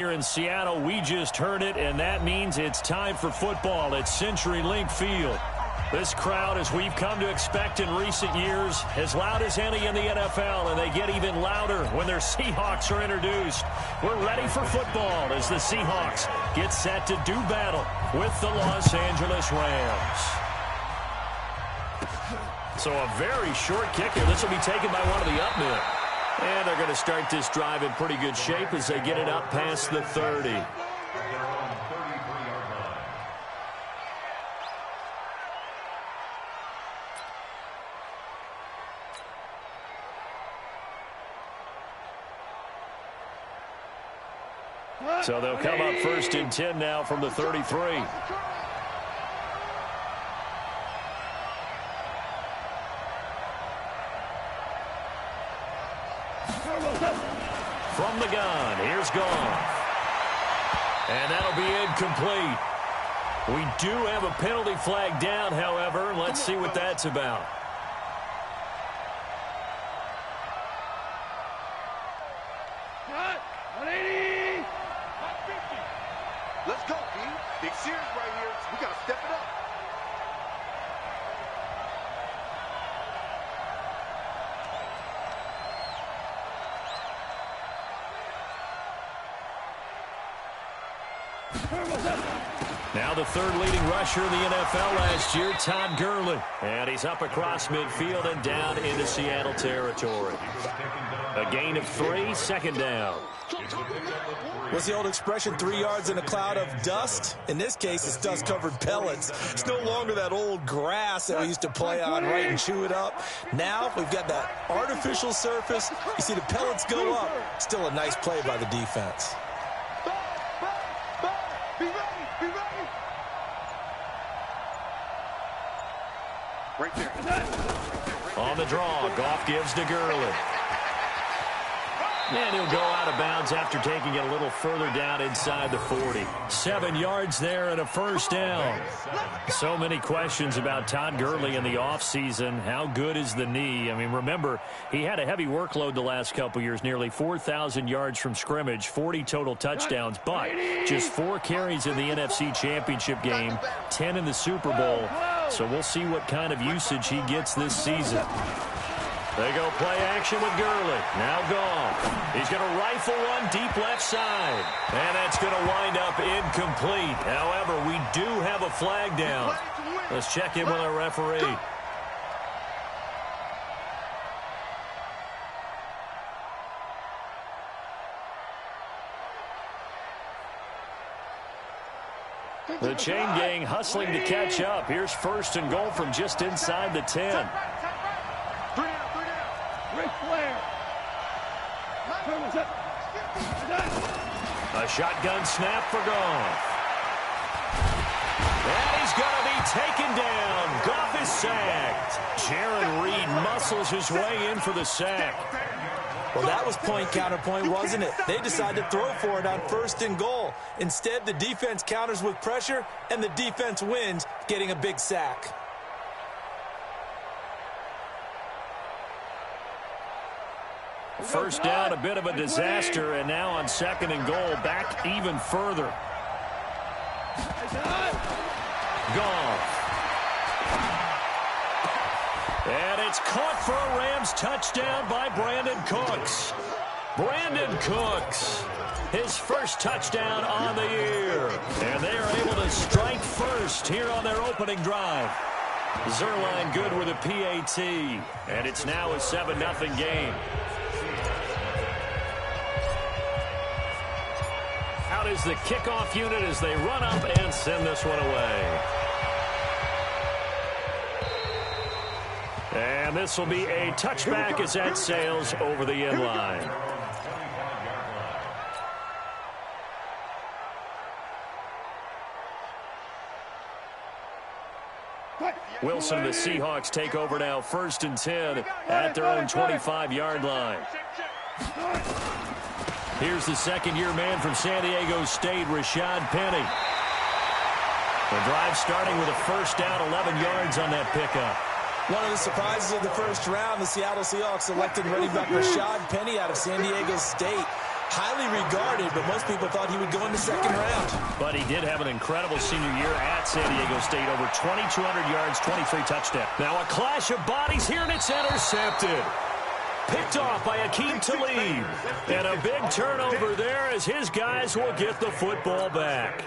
Here in Seattle, we just heard it, and that means it's time for football at CenturyLink Field. This crowd, as we've come to expect in recent years, as loud as any in the NFL, and they get even louder when their Seahawks are introduced. We're ready for football as the Seahawks get set to do battle with the Los Angeles Rams. So a very short kicker. This will be taken by one of the up men. And they're going to start this drive in pretty good shape as they get it up past the 30. So they'll come up 1st and 10 now from the 33. From the gun, here's Goff. And that'll be incomplete. We do have a penalty flag down, however. Let's see what that's about. Let's go, D. Big series right here. We got to step it up. Now the third leading rusher in the NFL last year, Todd Gurley. And he's up across midfield and down into Seattle territory. A gain of 3, 2nd down. What's the old expression, 3 yards in a cloud of dust? In this case, it's dust-covered pellets. It's no longer that old grass that we used to play on, right, and chew it up. Now we've got that artificial surface. You see the pellets go up. Still a nice play by the defense. Right there. On the draw, Goff gives to Gurley. And he'll go out of bounds after taking it a little further down inside the 40. 7 yards there and a 1st down. So many questions about Todd Gurley in the offseason. How good is the knee? I mean, remember, he had a heavy workload the last couple years, nearly 4,000 yards from scrimmage, 40 total touchdowns, but just 4 carries in the NFC Championship game, 10 in the Super Bowl. So we'll see what kind of usage he gets this season. They go play action with Gurley. Now Goff. He's going to rifle one deep left side. And that's going to wind up incomplete. However, we do have a flag down. Let's check in with our referee. The chain gang hustling to catch up. Here's 1st and goal from just inside the 10. A shotgun snap for Goff. And he's going to be taken down. Goff is sacked. Jaron Reed muscles his way in for the sack. Well, that was point-counterpoint, wasn't it? They decided to throw for it on 1st and goal. Instead, the defense counters with pressure, and the defense wins, getting a big sack. First down, a bit of a disaster, and now on 2nd and goal, back even further. Goff. And it's caught for a Rams touchdown by Brandon Cooks. Brandon Cooks, his first touchdown on the year. And they are able to strike first here on their opening drive. Zuerlein good with a PAT. And it's now a 7-0 game. Out is the kickoff unit as they run up and send this one away. And this will be a touchback as that sails over the end line. Wilson and the Seahawks take over now, 1st and 10 at their own 25-yard line. Here's the second-year man from San Diego State, Rashad Penny. The drive starting with a 1st down, 11 yards on that pickup. One of the surprises of the first round, the Seattle Seahawks selected running back Rashad Penny out of San Diego State. Highly regarded, but most people thought he would go in the second round. But he did have an incredible senior year at San Diego State. Over 2,200 yards, 23 touchdowns. Now a clash of bodies here, and it's intercepted. Picked off by Akeem Talib. And a big turnover there as his guys will get the football back.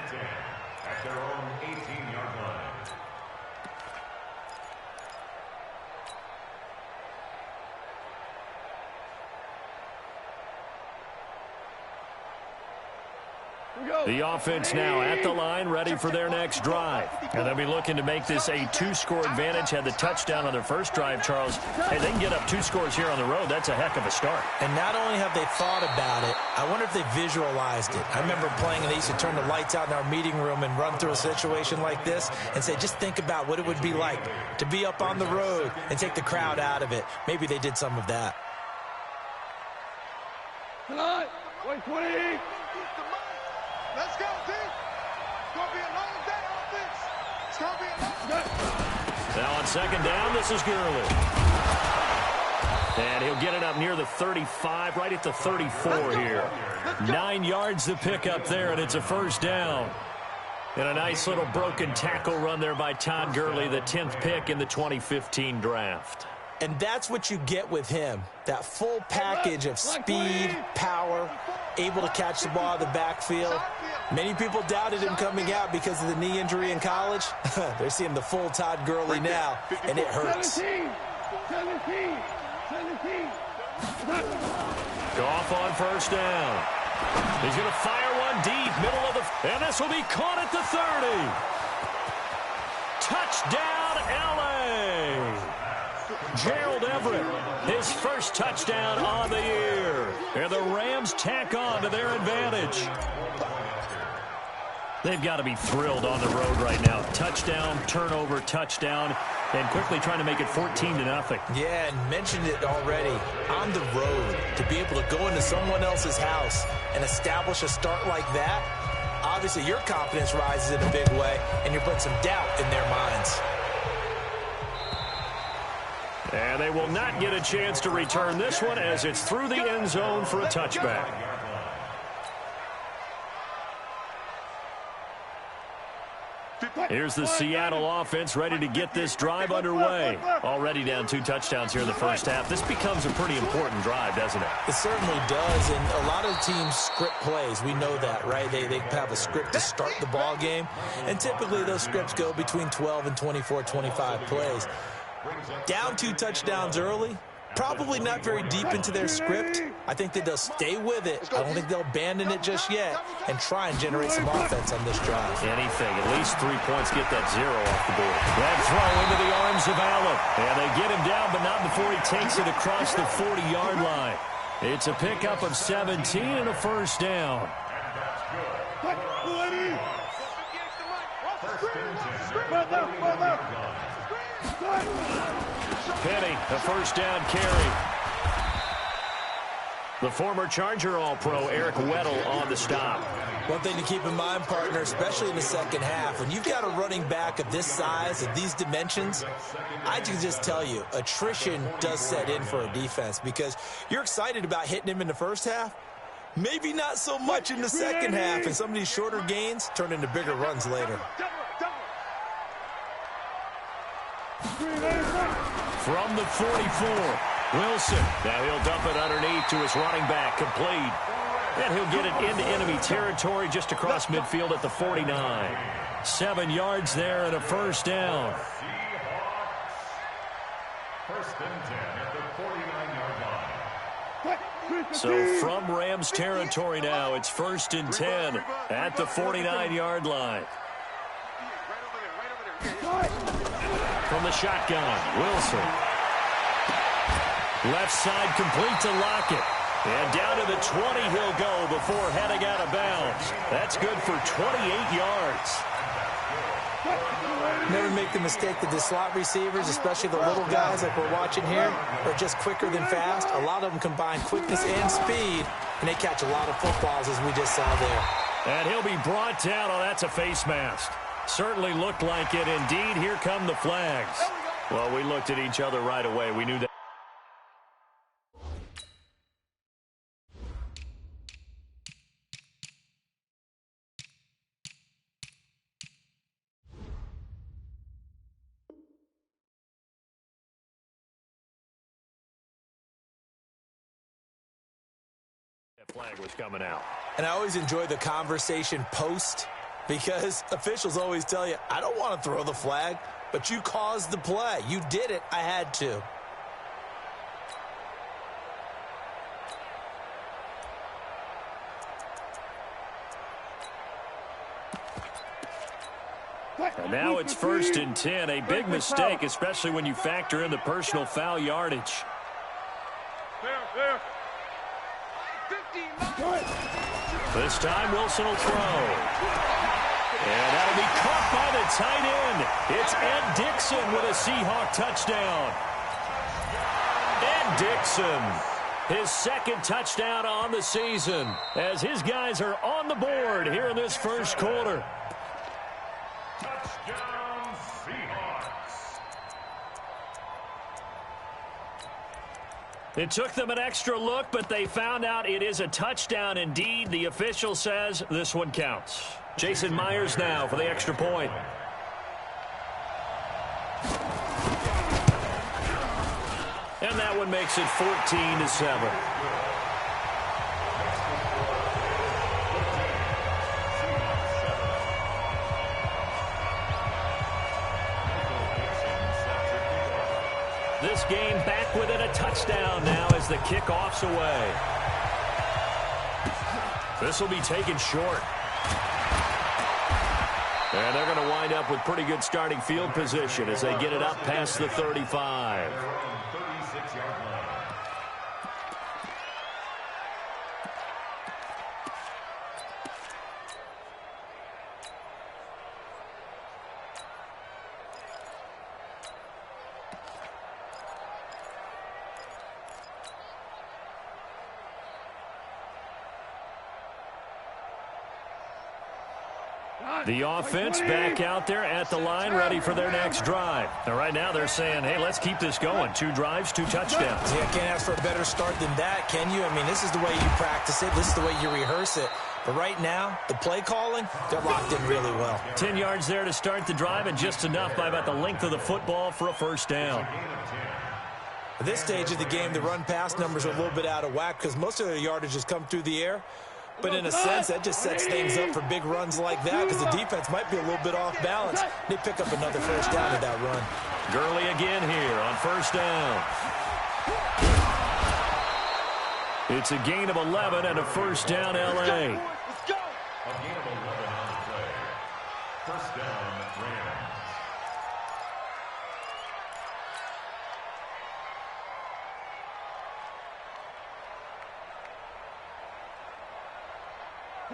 The offense now at the line, ready for their next drive. And they'll be looking to make this a two-score advantage. Had the touchdown on their first drive, Charles. Hey, they can get up 2 scores here on the road. That's a heck of a start. And not only have they thought about it, I wonder if they visualized it. I remember playing, and they used to turn the lights out in our meeting room and run through a situation like this and say, just think about what it would be like to be up on the road and take the crowd out of it. Maybe they did some of that. Tonight, 120. Let's go, team. It's going to be a long day on this. It's going to be a long day. Now on second down, this is Gurley. And he'll get it up near the 35, right at the 34 here. 9 yards to pick up there, and it's a first down. And a nice little broken tackle run there by Todd Gurley, the 10th pick in the 2015 draft. And that's what you get with him, that full package of speed, power, able to catch the ball out of the backfield. Many people doubted him coming out because of the knee injury in college. They're seeing the full Todd Gurley now, and it hurts. 17. Goff on first down. He's going to fire one deep, middle of the... And this will be caught at the 30. Touchdown, L.A. Gerald Everett, his first touchdown on the year. And the Rams tack on to their advantage. They've got to be thrilled on the road right now. Touchdown, turnover, touchdown, and quickly trying to make it 14-0. Yeah, and mentioned it already. On the road, to be able to go into someone else's house and establish a start like that, obviously your confidence rises in a big way, and you're putting some doubt in their minds. And they will not get a chance to return this one as it's through the end zone for a touchback. Here's the Seattle offense ready to get this drive underway. Already down 2 touchdowns here in the first half. This becomes a pretty important drive, doesn't it? It certainly does, and a lot of teams script plays. We know that, right? They have a script to start the ball game, and typically those scripts go between 12 and 24, 25 plays. Down 2 touchdowns early, probably not very deep into their script. I think that they'll stay with it. I don't think they'll abandon it just yet and try and generate some offense on this drive. Anything. At least 3 points, get that 0 off the board. That throw into the arms of Allen. And they get him down, but not before he takes it across the 40-yard line. It's a pickup of 17 and a first down. Penny, a first down carry. The former Charger All-Pro, Eric Weddle, on the stop. One thing to keep in mind, partner, especially in the second half, when you've got a running back of this size, of these dimensions, I can just tell you, attrition does set in for a defense because you're excited about hitting him in the first half. Maybe not so much in the second half, and some of these shorter gains turn into bigger runs later. From the 44, Wilson. Now he'll dump it underneath to his running back, complete. And he'll get it into enemy territory just across midfield at the 49. 7 yards there and a first down. First and 10 at the 49-yard line. So from Rams territory now, it's first and 10 at the 49-yard line. From the shotgun, Wilson. Left side complete to Lockett. And down to the 20 he'll go before heading out of bounds. That's good for 28 yards. Never make the mistake that the slot receivers, especially the little guys like we're watching here, are just quicker than fast. A lot of them combine quickness and speed, and they catch a lot of footballs, as we just saw there. And he'll be brought down. Oh, that's a face mask. Certainly looked like it. Indeed, here come the flags. Well, we looked at each other right away. We knew that. flag was coming out. And I always enjoy the conversation post because officials always tell you, I don't want to throw the flag, but you caused the play. You did it. I had to. And now it's 1st and 10. A big mistake, especially when you factor in the personal foul yardage. This time Wilson will throw. And that'll be caught by the tight end. It's Ed Dickson with a Seahawk touchdown. Ed Dickson, his 2nd touchdown on the season, as his guys are on the board here in this first quarter. Touchdown, Seahawks. It took them an extra look, but they found out it is a touchdown indeed. The official says this one counts. Jason Myers now for the extra point. And that one makes it 14-7. This game back within a touchdown now as the kickoff's away. This will be taken short. And they're going to wind up with pretty good starting field position as they get it up past the 35. The offense back out there at the line, ready for their next drive. Now, right now they're saying, hey, let's keep this going. 2 drives, 2 touchdowns. Yeah, can't ask for a better start than that, can you? I mean, this is the way you practice it. This is the way you rehearse it. But right now, the play calling, they're locked in really well. 10 yards there to start the drive, and just enough by about the length of the football for a first down. At this stage of the game, the run-pass numbers are a little bit out of whack because most of their yardage has come through the air. But in a sense, that just sets things up for big runs like that because the defense might be a little bit off balance. They pick up another first down with that run. Gurley again here on first down. It's a gain of 11 and a first down, L.A. A gain of 11 on the play. First down, Rams.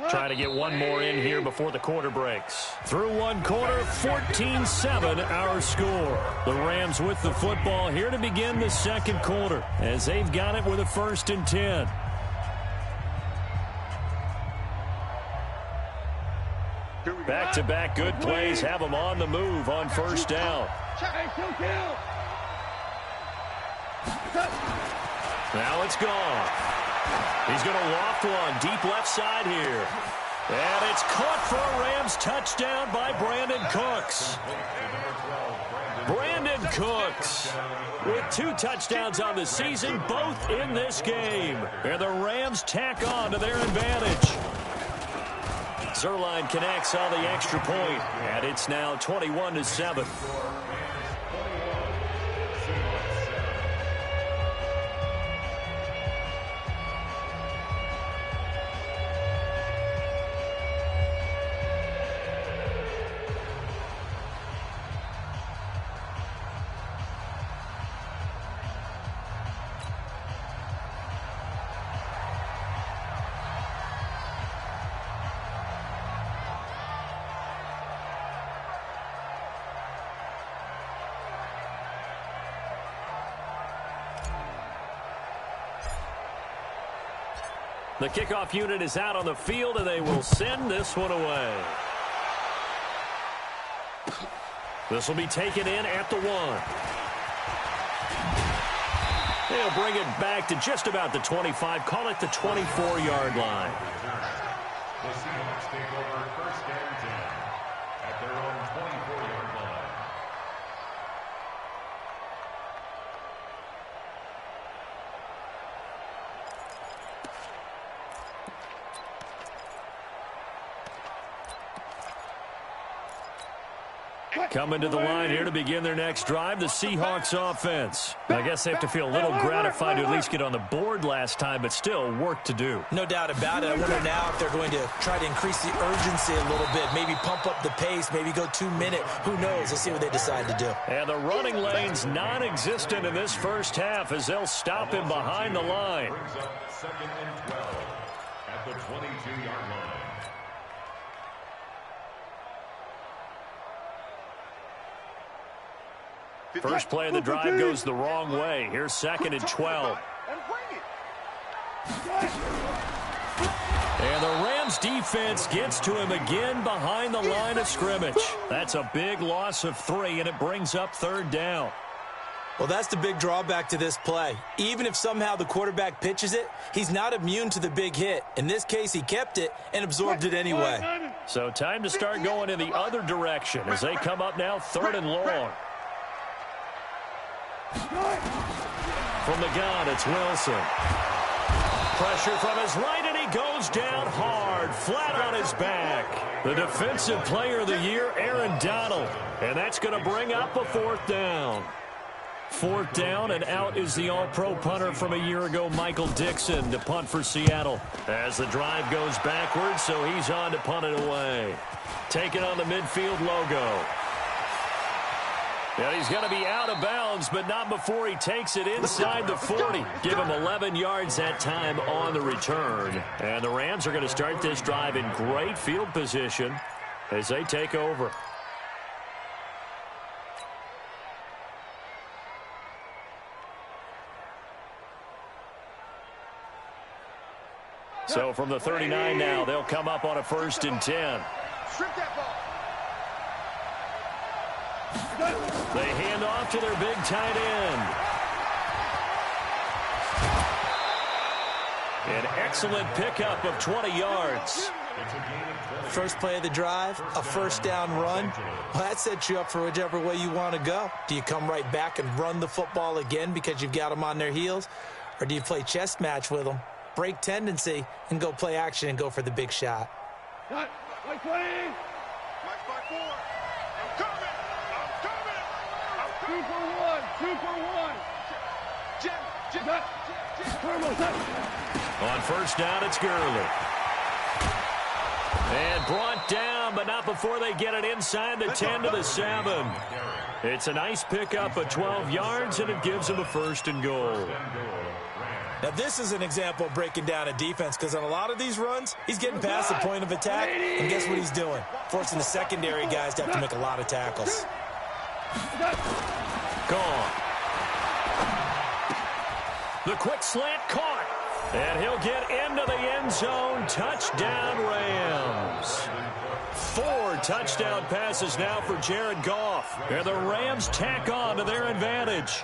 Trying to get one more in here before the quarter breaks. Through one quarter, 14-7 our score. The Rams with the football here to begin the second quarter as they've got it with a 1st and 10. Back-to-back good plays have them on the move on first down. Now it's gone. He's going to loft one deep left side here. And it's caught for a Rams touchdown by Brandon Cooks. Brandon Cooks with 2 touchdowns on the season, both in this game. And the Rams tack on to their advantage. Zuerlein connects on the extra point, and it's now 21-7. The kickoff unit is out on the field, and they will send this one away. This will be taken in at the 1. They'll bring it back to just about the 25, call it the 24-yard line. The Seahawks take over 1st and 10 at their own 24-yard line. Coming to the line here to begin their next drive, the Seahawks offense. I guess they have to feel a little gratified to at least get on the board last time, but still work to do. No doubt about it. I wonder now if they're going to try to increase the urgency a little bit, maybe pump up the pace, maybe go 2 minute. Who knows? Let's see what they decide to do. And the running lane's non-existent in this first half as they'll stop him behind the line. Brings up 2nd and 12 at the 22-yard line. First play of the drive goes the wrong way. Here's 2nd and 12. And the Rams defense gets to him again behind the line of scrimmage. That's a big loss of 3, and it brings up 3rd down. Well, that's the big drawback to this play. Even if somehow the quarterback pitches it, he's not immune to the big hit. In this case, he kept it and absorbed it anyway. So time to start going in the other direction as they come up now 3rd and long. From the gun, it's Wilson. Pressure from his right, and he goes down hard, flat on his back. The Defensive Player of the Year, Aaron Donald. And that's going to bring up a 4th down. 4th down, and out is the All-Pro punter from a year ago, Michael Dixon, to punt for Seattle. As the drive goes backwards, so he's on to punt it away. Taking on the midfield logo. And he's going to be out of bounds, but not before he takes it inside the 40. Give him 11 yards that time on the return. And the Rams are going to start this drive in great field position as they take over. So from the 39 now, they'll come up on a 1st and 10. Strip that ball. They hand off to their big tight end. An excellent pickup of 20 yards. First play of the drive, a 1st down run. Well, that sets you up for whichever way you want to go. Do you come right back and run the football again because you've got them on their heels? Or do you play chess match with them, break tendency, and go play action and go for the big shot? Cut. Mike 20. Mike 5-4. I'm coming. 2 for 1. 2 for 1. Jim. On 1st down, it's Gurley. And brought down, but not before they get it inside the 10 to the 7. It's a nice pickup of 12 yards, and it gives them a 1st and goal. Now, this is an example of breaking down a defense because on a lot of these runs, he's getting past the point of attack, and guess what he's doing? Forcing the secondary guys to have to make a lot of tackles. Gone. The quick slant caught. And he'll get into the end zone. Touchdown, Rams. 4 touchdown passes now for Jared Goff. And the Rams tack on to their advantage.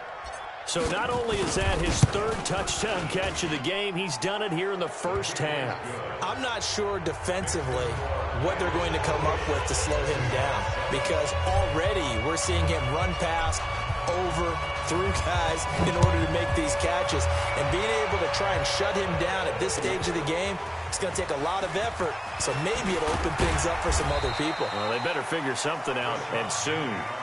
So not only is that his 3rd touchdown catch of the game, he's done it here in the first half. I'm not sure defensively what they're going to come up with to slow him down because already we're seeing him run past, over, through guys in order to make these catches. And being able to try and shut him down at this stage of the game, it's going to take a lot of effort. So maybe it'll open things up for some other people. Well, they better figure something out, and soon.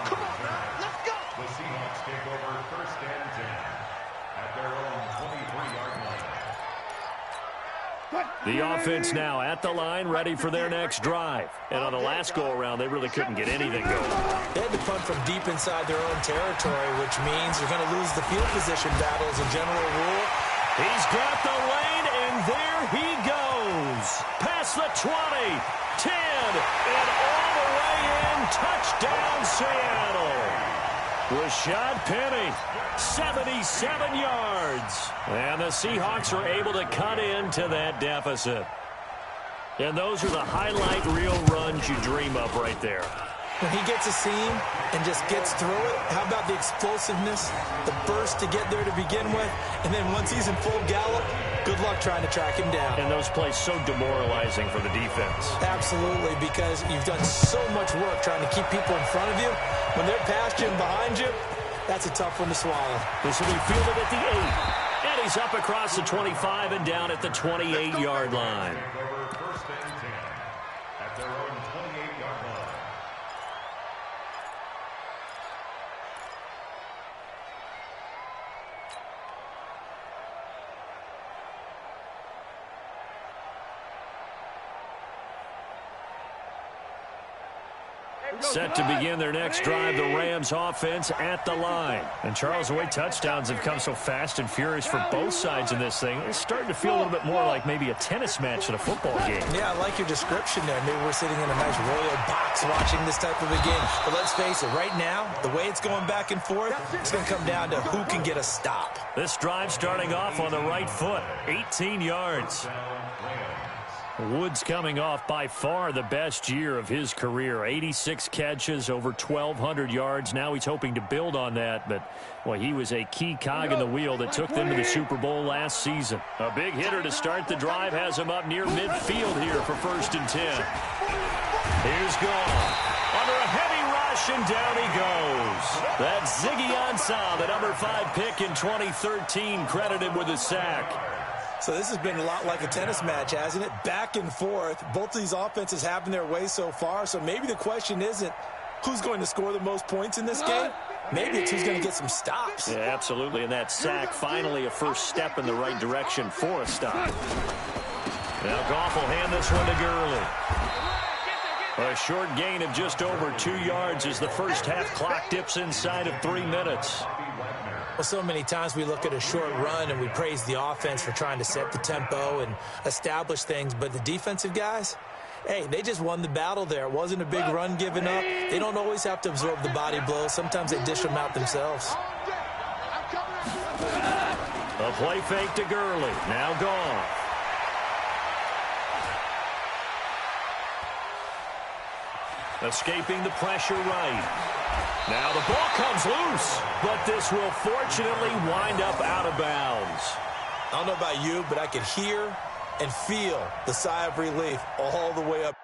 Come on, man. Let's go. The Seahawks take over 1st and 10 at their own 23-yard line. The offense now at the line, ready for their next drive. And on the last go-around, they really couldn't get anything going. They had to punt from deep inside their own territory, which means you're going to lose the field position battle as a general rule. He's got the lane, and there he goes. Past the 20, 10, and all the way in. Touchdown, Seattle. Rashad Penny, 77 yards. And the Seahawks are able to cut into that deficit. And those are the highlight reel runs you dream of right there. When he gets a seam and just gets through it, how about the explosiveness, the burst to get there to begin with, and then once he's in full gallop, good luck trying to track him down. And those plays so demoralizing for the defense. Absolutely, because you've done so much work trying to keep people in front of you. When they're past you and behind you, that's a tough one to swallow. This will be fielded at the 8. And he's up across the 25 and down at the 28-yard line. Set to begin their next drive, the Rams offense at the line. And Charles, the way touchdowns have come so fast and furious for both sides in this thing, it's starting to feel a little bit more like maybe a tennis match than a football game. Yeah, I like your description there. Maybe we're sitting in a nice royal box watching this type of a game. But let's face it, right now, the way it's going back and forth, it's going to come down to who can get a stop. This drive starting off on the right foot, 18 yards. Woods coming off by far the best year of his career. 86 catches, over 1,200 yards. Now he's hoping to build on that, but well, he was a key cog in the wheel that took them to the Super Bowl last season. A big hitter to start the drive has him up near midfield here for 1st and 10. Here's Gone. Under a heavy rush, and down he goes. That's Ziggy Ansah, the number 5 pick in 2013, credited with a sack. So this has been a lot like a tennis match, hasn't it? Back and forth. Both of these offenses having their way so far. So maybe the question isn't who's going to score the most points in this game. Maybe it's who's going to get some stops. Yeah, absolutely. And that sack, finally a first step in the right direction for a stop. Now Goff will hand this one to Gurley. A short gain of just over 2 yards as the first half clock dips inside of 3 minutes. Well, so many times we look at a short run and we praise the offense for trying to set the tempo and establish things, but the defensive guys, hey, they just won the battle there. It wasn't a big run given up. They don't always have to absorb the body blows. Sometimes they dish them out themselves. A play fake to Gurley. Now Gone. Escaping the pressure right. Now the ball comes loose, but this will fortunately wind up out of bounds. I don't know about you, but I could hear and feel the sigh of relief all the way up.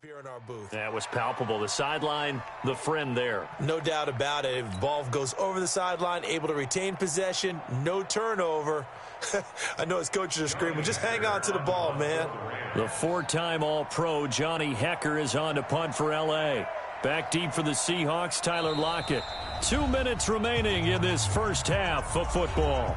Here in our booth. That was palpable. The sideline, the friend there. No doubt about it. If the ball goes over the sideline, able to retain possession, no turnover. I know his coaches are screaming, just hang on to the ball, man. The 4-time All-Pro Johnny Hekker is on to punt for L.A. Back deep for the Seahawks, Tyler Lockett. 2 minutes remaining in this first half of football.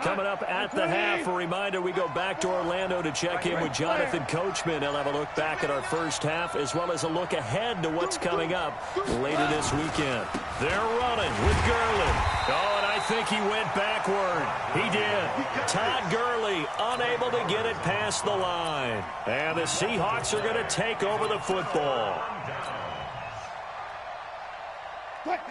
Coming up at the half, a reminder, we go back to Orlando to check in with Jonathan Coachman. He'll have a look back at our first half as well as a look ahead to what's coming up later this weekend. They're running with Gurley. Oh, and I think he went backward. He did. Todd Gurley unable to get it past the line. And the Seahawks are going to take over the football.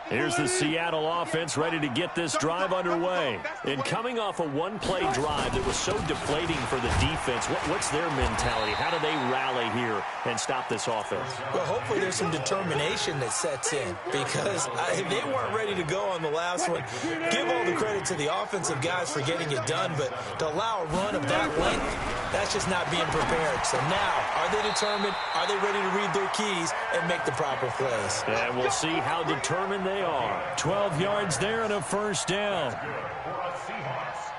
Here's the Seattle offense ready to get this drive underway. And coming off a one-play drive that was so deflating for the defense, what's their mentality? How do they rally here and stop this offense? Well, hopefully there's some determination that sets in because they weren't ready to go on the last one. Give all the credit to the offensive guys for getting it done, but to allow a run of that length, that's just not being prepared. So now, are they determined? Are they ready to read their keys and make the proper plays? And we'll see how determined they are. 12 yards there and a first down.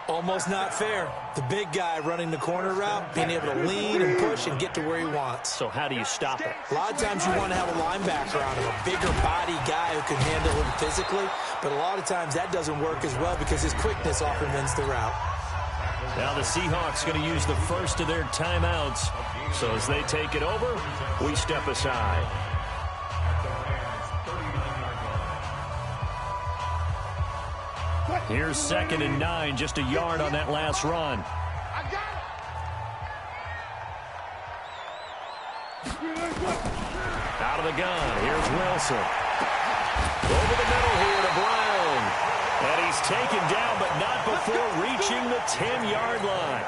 Almost not fair. The big guy running the corner route, being able to lean and push and get to where he wants. So how do you stop it? A lot of times you want to have a linebacker on him, a bigger body guy who can handle him physically, but a lot of times that doesn't work as well because his quickness often wins the route. Now the Seahawks going to use the first of their timeouts. So as they take it over, we step aside. Here's 2nd and 9, just a yard on that last run. Out of the gun, here's Wilson. Over the middle here to Brown. And he's taken down, but not before reaching the 10-yard line.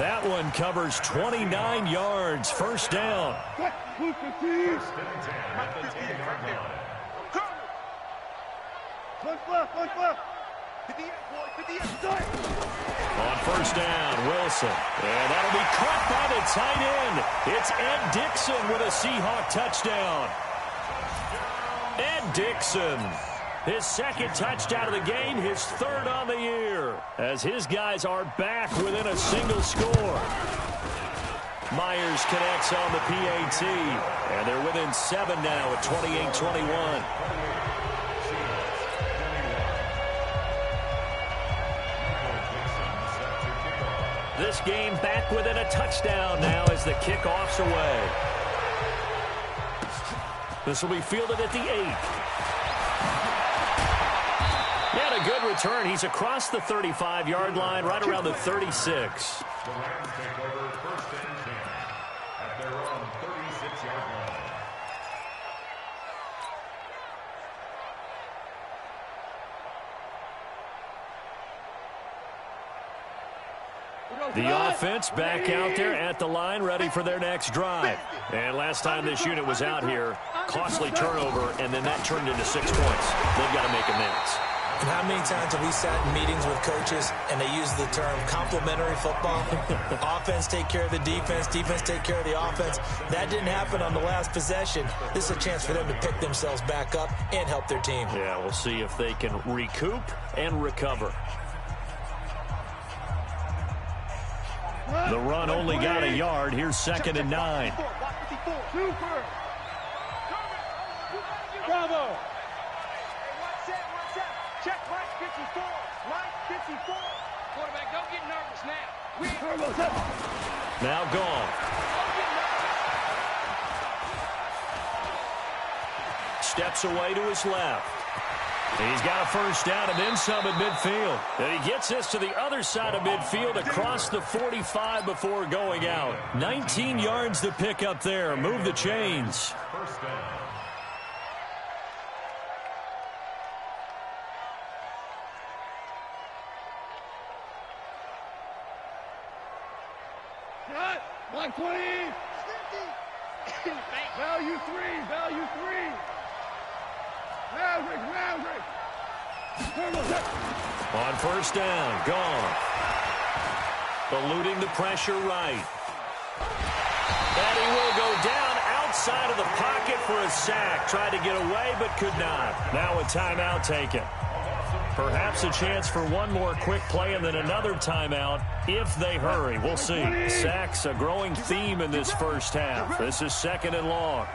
That one covers 29 yards. First down. On first down, Wilson. And that'll be caught by the tight end. It's Ed Dickson with a Seahawk touchdown. Ed Dickson, his second touchdown of the game, his third on the year, as his guys are back within a single score. Myers connects on the PAT, and they're within 7 now at 28-21. This game back within a touchdown now as the kickoff's away. This will be fielded at the 8. And a good return. He's across the 35-yard line, right around the 36. The Rams take over first and 10 at their own 36-yard line. The offense back out there at the line, ready for their next drive. And last time this unit was out here, costly turnover, and then that turned into 6 points. They've got to make amends. And how many times have we sat in meetings with coaches and they use the term complementary football? Offense take care of the defense, defense take care of the offense. That didn't happen on the last possession. This is a chance for them to pick themselves back up and help their team. Yeah, we'll see if they can recoup and recover. The run only got a yard. Here's 2nd and 9. Bravo. Check Mike 54. Mike 54. Quarterback, don't get nervous now. Now gone. Steps away to his left. He's got a first down and then some at midfield. And he gets this to the other side of midfield across the 45 before going out. 19 yards to pick up there. Move the chains. First down. Black 20. Value 3. Value 3. Maverick. On first down, gone. Eluding the pressure right. And he will go down outside of the pocket for a sack. Tried to get away, but could not. Now a timeout taken. Perhaps a chance for one more quick play and then another timeout if they hurry. We'll see. Sacks, a growing theme in this first half. This is 2nd and long.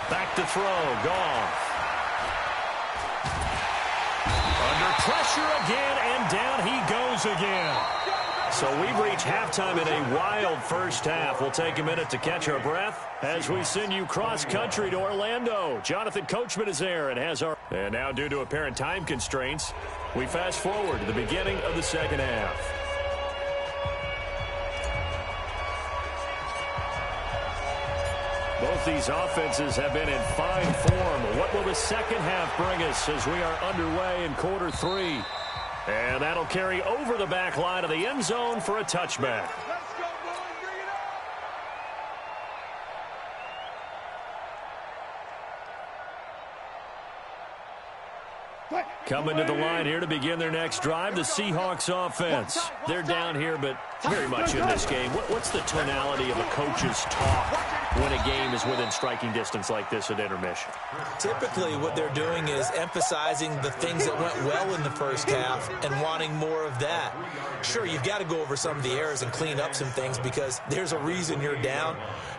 Back to throw. Gone. Under pressure again, and down he goes again. So we've reached halftime in a wild first half. We'll take a minute to catch our breath as we send you cross-country to Orlando. Jonathan Coachman is there and has our... And now, due to apparent time constraints, we fast forward to the beginning of the second half. Both these offenses have been in fine form. What will the second half bring us as we are underway in quarter 3? And that'll carry over the back line of the end zone for a touchback. Let's go, boys. Bring it up. Coming to the line here to begin their next drive, the Seahawks offense. They're down here, but very much in this game. What's the tonality of a coach's talk when a game is within striking distance like this at intermission? Typically, what they're doing is emphasizing the things that went well in the first half and wanting more of that. Sure, you've got to go over some of the errors and clean up some things because there's a reason you're down.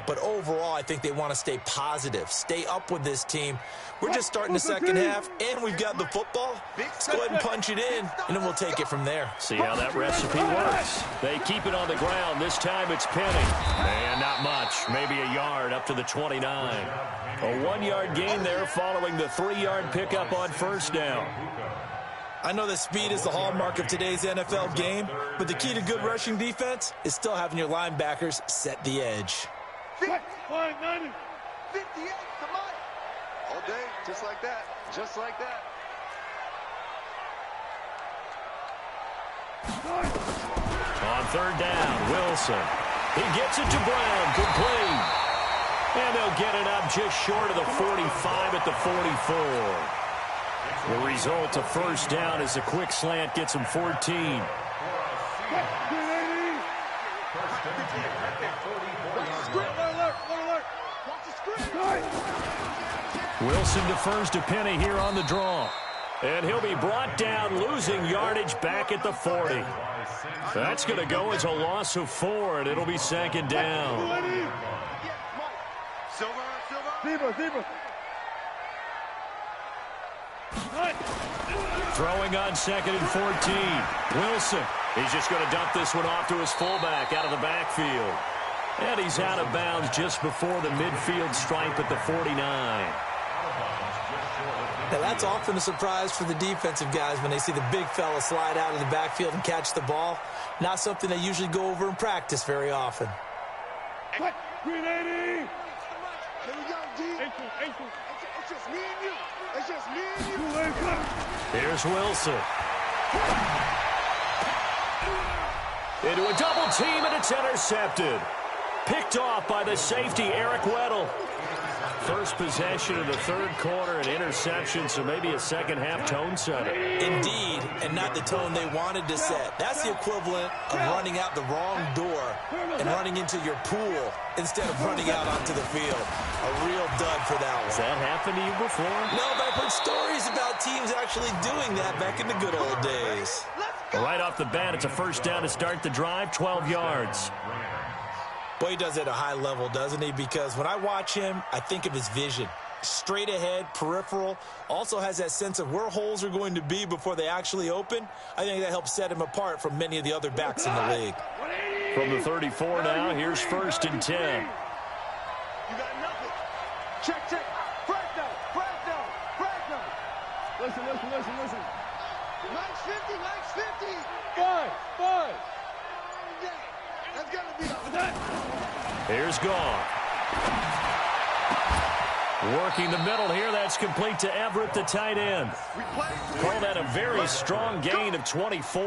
But overall, I think they want to stay positive, stay up with this team. We're just starting the second half, and we've got the football. Let's go ahead and punch it in, and then we'll take it from there. See how that recipe works. They keep it on the ground. This time it's Penny. And not much, maybe a yard up to the 29. A 1-yard gain there following the 3-yard pickup on first down. I know that speed is the hallmark of today's NFL game, but the key to good rushing defense is still having your linebackers set the edge. 58 to Mike. day, just like that. Just like that. On third down, Wilson. He gets it to Brown, complete. And they'll get it up just short of the 45 at the 44. The result, a first down as a quick slant gets him 14. Wilson defers to Penny here on the draw. And he'll be brought down, losing yardage back at the 40. That's going to go as a loss of 4, and it'll be second down. Throwing on second and 14. Wilson. He's just going to dump this one off to his fullback out of the backfield. And he's out of bounds just before the midfield stripe at the 49. Now, that's often a surprise for the defensive guys when they see the big fella slide out of the backfield and catch the ball. Not something they usually go over in practice very often. 380. Here we go, D. It's just me and you. It's just me and you. Here's Wilson. Into a double team, and it's intercepted. Picked off by the safety, Eric Weddle. First possession of the third quarter, an interception, so maybe a second-half tone setter. Indeed, and not the tone they wanted to set. That's the equivalent of running out the wrong door and running into your pool instead of running out onto the field. A real dud for that one. Has that happened to you before? No, but I've heard stories about teams actually doing that back in the good old days. Right off the bat, it's a first down to start the drive, 12 yards. Boy, he does it at a high level, doesn't he? Because when I watch him, I think of his vision. Straight ahead, peripheral, also has that sense of where holes are going to be before they actually open. I think that helps set him apart from many of the other backs in the league. From the 34 now, here's first and 10. You got nothing. Check. Break down. Listen. Max 50. 5. That's got to be up. Here's Goff. Working the middle here. That's complete to Everett, the tight end. Call that a very strong gain of 24.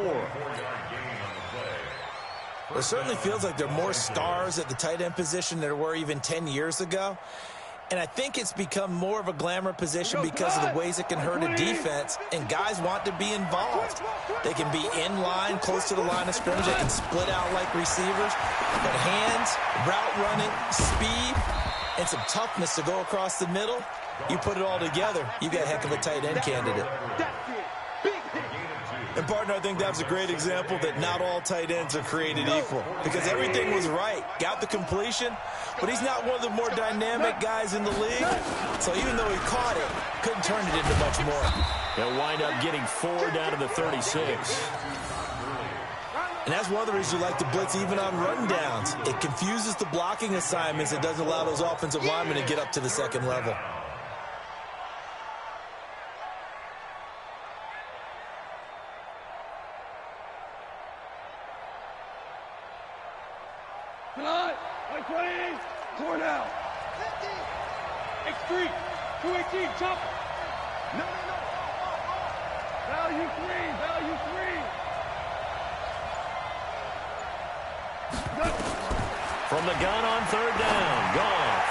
Well, it certainly feels like there are more stars at the tight end position than there were even 10 years ago. And I think it's become more of a glamour position because of the ways it can hurt a defense, and guys want to be involved. They can be in line, close to the line of scrimmage. They can split out like receivers. But hands, route running, speed, and some toughness to go across the middle, you put it all together, you got a heck of a tight end candidate. And, partner, I think that's a great example that not all tight ends are created equal, because everything was right. Got the completion, but he's not one of the more dynamic guys in the league. So even though he caught it, couldn't turn it into much more. They'll wind up getting 4 down to the 36. And that's one of the reasons you like to blitz even on run downs. It confuses the blocking assignments. It doesn't allow those offensive linemen to get up to the second level. Tonight, 120, 4 down. 50. X3, 218, chop. No. Value 3. From the gun on third down, Goff.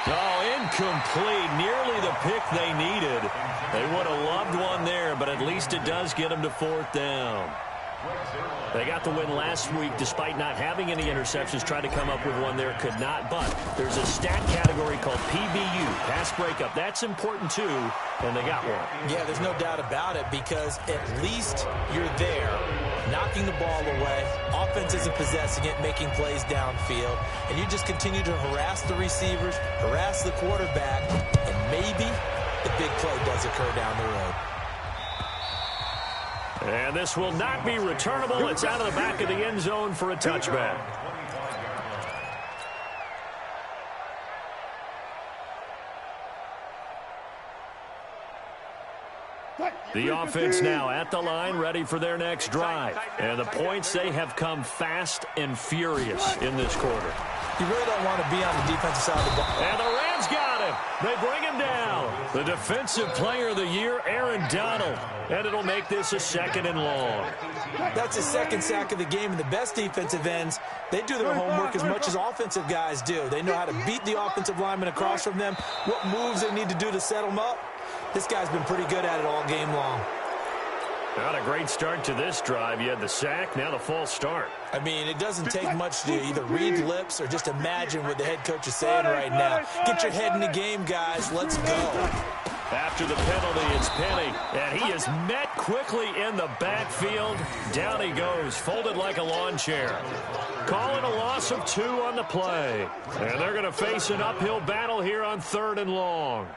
Oh, incomplete. Nearly the pick they needed. They would have loved one there, but at least it does get them to fourth down. They got the win last week despite not having any interceptions. Tried to come up with one there, could not. But there's a stat category called PBU, pass breakup. That's important too, and they got one. Yeah, there's no doubt about it, because at least you're there, knocking the ball away. Offense isn't possessing it, making plays downfield. And you just continue to harass the receivers, harass the quarterback, and maybe the big play does occur down the road. And this will not be returnable. It's out of the back of the end zone for a touchback. The offense now at the line, ready for their next drive. And the points, they have come fast and furious in this quarter. You really don't want to be on the defensive side of the ball. And the Rams got him. They bring him down. The Defensive Player of the Year, Aaron Donald. And it'll make this a 2nd and long. That's his 2nd sack of the game, and the best defensive ends, they do their homework as much as offensive guys do. They know how to beat the offensive lineman across from them, what moves they need to do to set them up. This guy's been pretty good at it all game long. Not a great start to this drive. You had the sack, now the false start. I mean, it doesn't take much to either read lips or just imagine what the head coach is saying right now. Get your head in the game, guys. Let's go. After the penalty, it's Penny, and he is met quickly in the backfield. Down he goes, folded like a lawn chair. Calling a loss of 2 on the play. And they're going to face an uphill battle here on 3rd and long.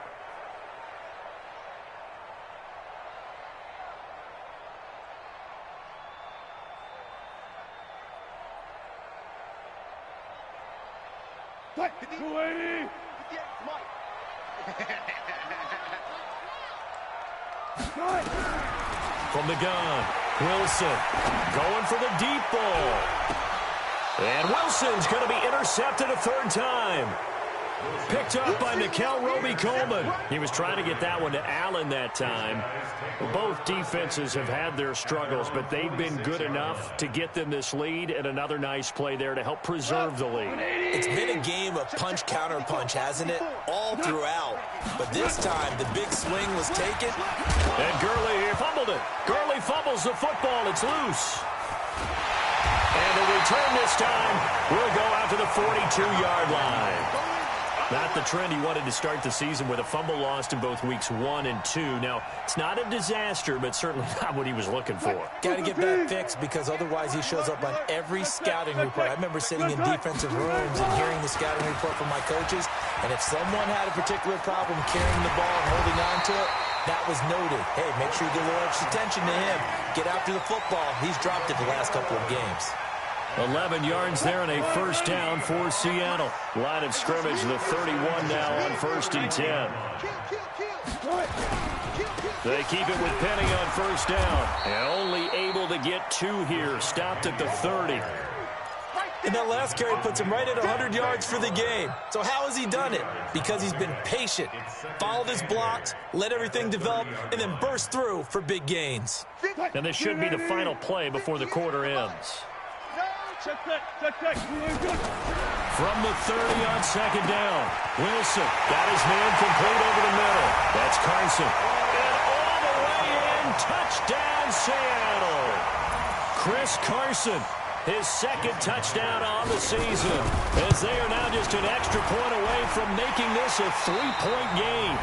From the gun, Wilson going for the deep ball. And Wilson's going to be intercepted a 3rd time. Picked up by Nickel Roby-Coleman. He was trying to get that one to Allen that time. Both defenses have had their struggles, but they've been good enough to get them this lead, and another nice play there to help preserve the lead. It's been a game of punch-counter-punch, hasn't it? All throughout. But this time, the big swing was taken. And Gurley here fumbled it. Gurley fumbles the football. It's loose. And the return this time will go out to the 42-yard line. Not the trend he wanted to start the season with a fumble lost in both weeks 1 and 2. Now, it's not a disaster, but certainly not what he was looking for. Got to get that fixed because otherwise he shows up on every scouting report. I remember sitting in defensive rooms and hearing the scouting report from my coaches, and if someone had a particular problem carrying the ball and holding on to it, that was noted. Hey, make sure you give a little extra attention to him. Get after the football. He's dropped it the last couple of games. 11 yards there and a 1st down for Seattle. Line of scrimmage, the 31 now on 1st and 10. They keep it with Penny on 1st down. And only able to get 2 here. Stopped at the 30. And that last carry puts him right at 100 yards for the game. So how has he done it? Because he's been patient, followed his blocks, let everything develop, and then burst through for big gains. And this should be the final play before the quarter ends. From the 30 on 2nd down, Wilson got his man complete over the middle. That's Carson. And all the way in, touchdown Seattle. Chris Carson, his 2nd touchdown on the season, as they are now just an extra point away from making this a 3-point game.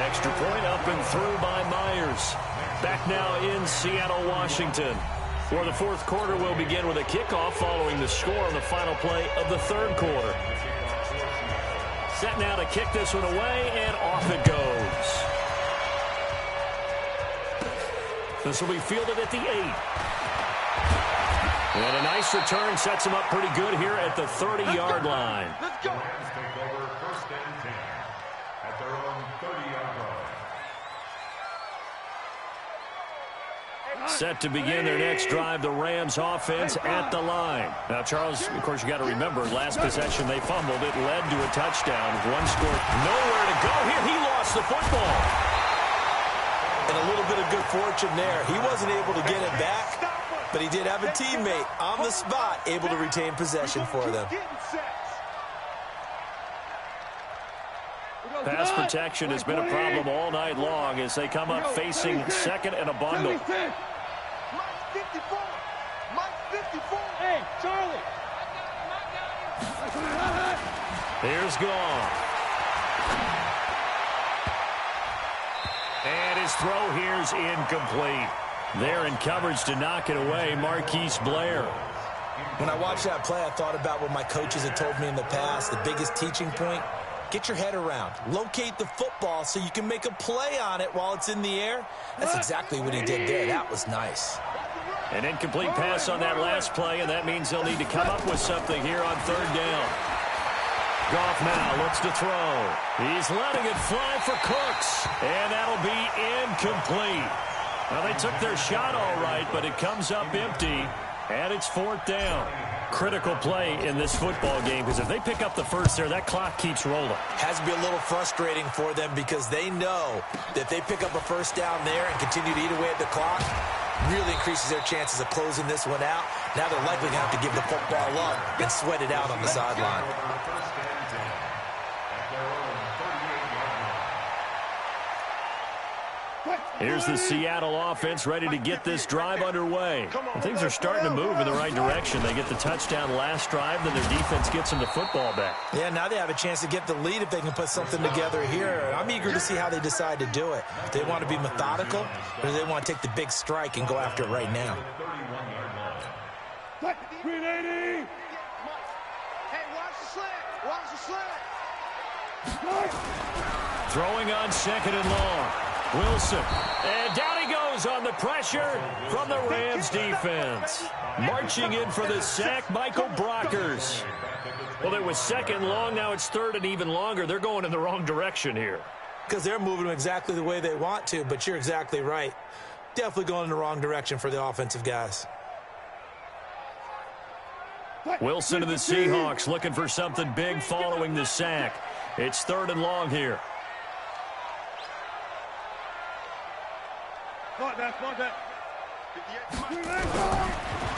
Extra point up and through by Myers. Back now in Seattle, Washington. For the 4th quarter, will begin with a kickoff following the score on the final play of the 3rd quarter. Set now to kick this one away, and off it goes. This will be fielded at the 8. And a nice return sets him up pretty good here at the 30-yard line. Let's go. Take over 1st and 10 at their own 30-yard line. Set to begin their next drive, the Rams offense at the line. Now, Charles, of course, you got to remember, last possession they fumbled. It led to a touchdown. One score, nowhere to go here. He lost the football. And a little bit of good fortune there. He wasn't able to get it back, but he did have a teammate on the spot able to retain possession for them. Pass protection has been a problem all night long as they come up facing 2nd and a bundle. Mike 54. Mike 54. Hey, Charlie. Here's Gone. And his throw here's incomplete. There in coverage to knock it away, Marquise Blair. When I watched that play, I thought about what my coaches had told me in the past. The biggest teaching point, get your head around. Locate the football so you can make a play on it while it's in the air. That's exactly what he did there. That was nice. An incomplete pass on that last play, and that means they'll need to come up with something here on 3rd down. Goff now looks to throw. He's letting it fly for Cooks, and that'll be incomplete. Well, they took their shot all right, but it comes up empty, and it's 4th down. Critical play in this football game, because if they pick up the first there, that clock keeps rolling. Has to be a little frustrating for them because they know that if they pick up a first down there and continue to eat away at the clock, really increases their chances of closing this one out. Now they're likely going to have to give the football up and sweat it out on the sideline. Here's the Seattle offense ready to get this drive underway. And things are starting to move in the right direction. They get the touchdown last drive, then their defense gets them the football back. Yeah, now they have a chance to get the lead if they can put something together here. I'm eager to see how they decide to do it. Do they want to be methodical, or do they want to take the big strike and go after it right now? 380. Hey, watch the slant. Watch the slant. Throwing on second and long. Wilson, and down he goes on the pressure from the Rams defense. Marching in for the sack, Michael Brockers. Well, it was second long, now it's third and even longer. They're going in the wrong direction here. Because they're moving exactly the way they want to, but you're exactly right. Definitely going in the wrong direction for the offensive guys. Wilson and the Seahawks looking for something big following the sack. It's third and long here.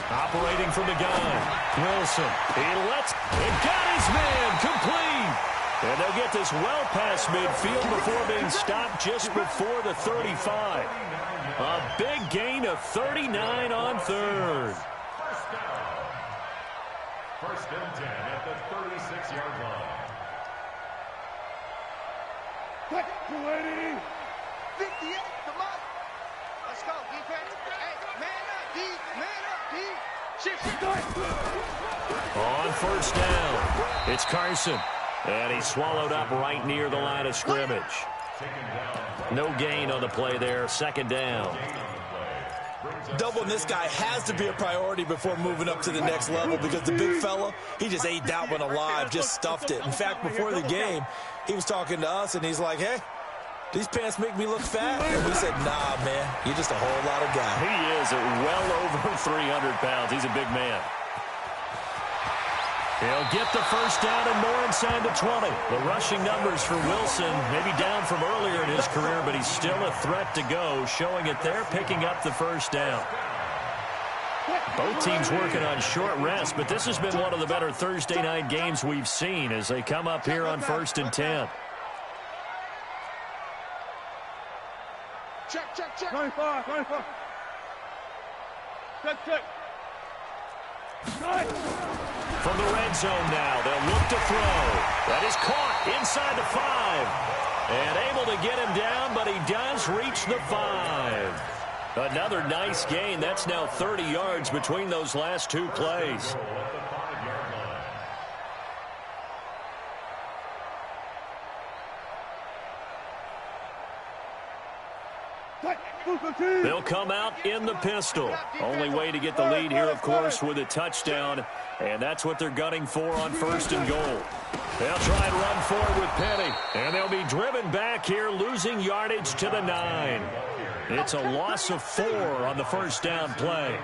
Operating from the gun. Wilson. He lets it, got his man complete. And they'll get this well past midfield before being stopped just before the 35. A big gain of 39 on third. First and 10 at the 36-yard line. 280. 58, come on. Let's go, defense. Hey, man up, D. Man up, D. Shift. On first down, it's Carson. And he's swallowed up right near the line of scrimmage. No gain on the play there, second down. Doubling this guy has to be a priority before moving up to the next level because the big fella, he just ate that one alive, just stuffed it. In fact, before the game, he was talking to us, and he's like, hey, these pants make me look fat. And we said, nah, man, you're just a whole lot of guy. He is at well over 300 pounds. He's a big man. He'll get the first down and more inside the 20. The rushing numbers for Wilson, maybe down from earlier in his career, but he's still a threat to go, showing it there, picking up the first down. Both teams working on short rest, but this has been one of the better Thursday night games we've seen as they come up here on first and 10. Check. 25. Check. From the red zone now, they'll look to throw. That is caught inside the 5. And able to get him down, but he does reach the 5. Another nice gain. That's now 30 yards between those last two plays. They'll come out in the pistol. Only way to get the lead here, of course, with a touchdown. And that's what they're gunning for on first and goal. They'll try and run forward with Penny. And they'll be driven back here, losing yardage to the 9. It's a loss of 4 on the first down play.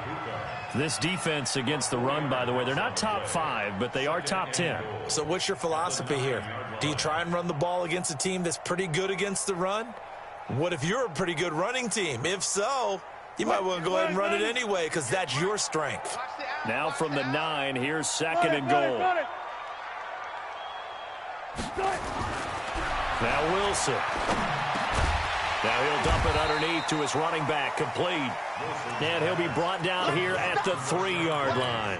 This defense against the run, by the way, they're not top 5, but they are top 10. So what's your philosophy here? Do you try and run the ball against a team that's pretty good against the run? What if you're a pretty good running team? If so, you might want to go ahead and run it anyway because that's your strength. Now from the 9, here's second and goal. Now Wilson. Now he'll dump it underneath to his running back, complete. And he'll be brought down here at the 3-yard line.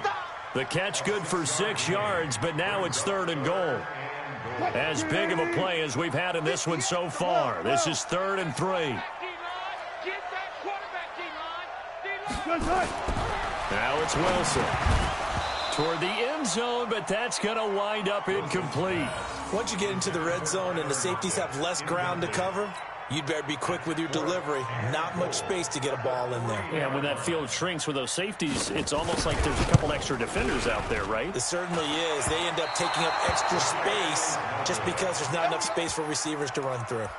The catch good for 6 yards, but now it's third and goal. As big of a play as we've had in this one so far. This is third and 3. Now it's Wilson. Toward the end zone, but that's going to wind up incomplete. Once you get into the red zone and the safeties have less ground to cover, you'd better be quick with your delivery. Not much space to get a ball in there. Yeah, when that field shrinks with those safeties, it's almost like there's a couple extra defenders out there, right? It certainly is. They end up taking up extra space just because there's not enough space for receivers to run through.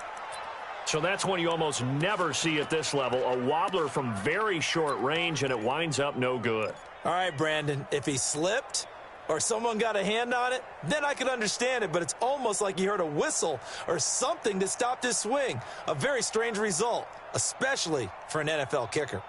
So that's one you almost never see at this level. A wobbler from very short range, and it winds up no good. All right, Brandon, if he slipped or someone got a hand on it, then I could understand it, but it's almost like he heard a whistle or something that stopped his swing. A very strange result, especially for an NFL kicker.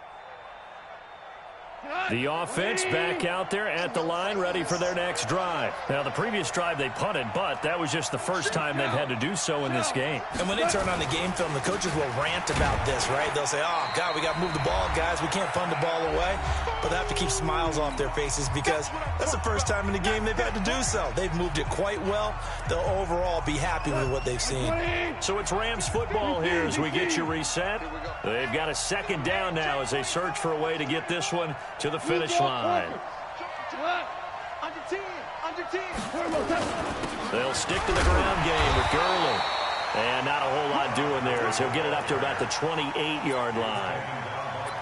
The offense back out there at the line, ready for their next drive. Now, the previous drive they punted, but that was just the first time they've had to do so in this game. And when they turn on the game film, the coaches will rant about this, right? They'll say, oh, God, we got to move the ball, guys. We can't punt the ball away. But they have to keep smiles off their faces because that's the first time in the game they've had to do so. They've moved it quite well. They'll overall be happy with what they've seen. So it's Rams football here as we get you reset. They've got a second down now as they search for a way to get this one to the finish line. They'll stick to the ground game with Gurley. And not a whole lot doing there as he'll get it up to about the 28-yard line.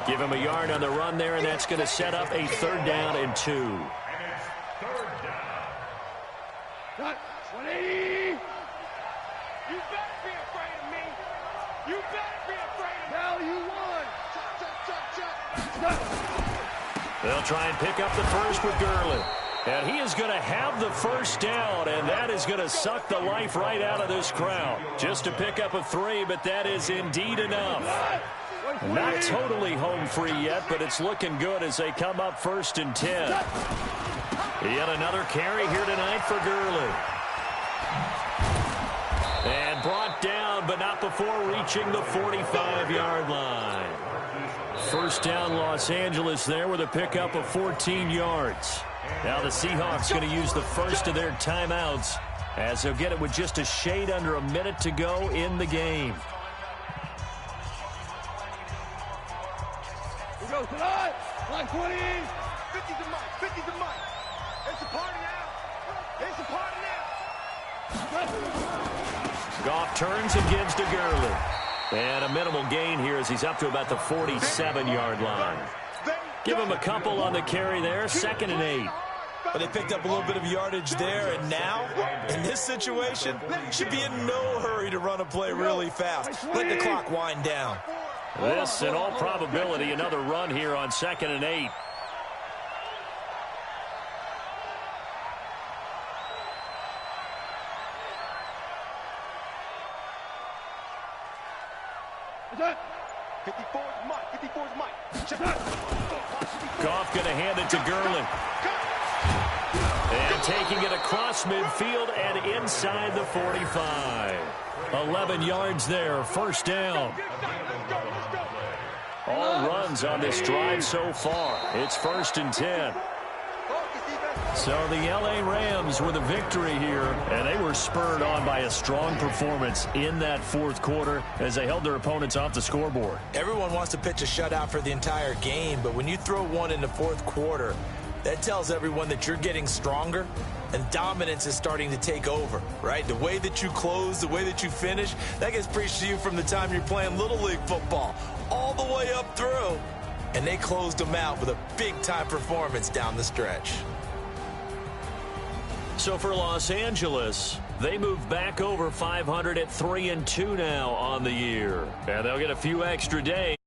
Give him a yard on the run there, and that's going to set up a 3rd down and 2. You better be afraid of me. You better be afraid of me. Now you won. They'll try and pick up the first with Gurley. And he is going to have the first down, and that is going to suck the life right out of this crowd. Just to pick up a 3, but that is indeed enough. Not totally home free yet, but it's looking good as they come up 1st and 10. Yet another carry here tonight for Gurley. And brought down, but not before reaching the 45-yard line. 1st down, Los Angeles there with a pickup of 14 yards. Now the Seahawks going to use the first of their timeouts as they'll get it with just a shade under a minute to go in the game. We go tonight. Line 20. 50 to Mike. 50 to Mike. It's a party now. It's a party now. Goff turns and gives to Gurley. And a minimal gain here as he's up to about the 47-yard line. Give him a couple on the carry there. 2nd and 8. But they picked up a little bit of yardage there, and now, in this situation, should be in no hurry to run a play really fast. Let the clock wind down. This, in all probability, another run here on 2nd and 8. Goff going to hand it to Gurley. And taking it across midfield and inside the 45. 11 yards there, 1st down. All runs on this drive so far. It's 1st and 10. So the L.A. Rams with a victory here, and they were spurred on by a strong performance in that 4th quarter as they held their opponents off the scoreboard. Everyone wants to pitch a shutout for the entire game, but when you throw one in the 4th quarter, that tells everyone that you're getting stronger and dominance is starting to take over, right? The way that you close, the way that you finish, that gets preached to you from the time you're playing Little League football all the way up through. And they closed them out with a big-time performance down the stretch. So for Los Angeles, they move back over 500 at 3-2 now on the year. And they'll get a few extra days.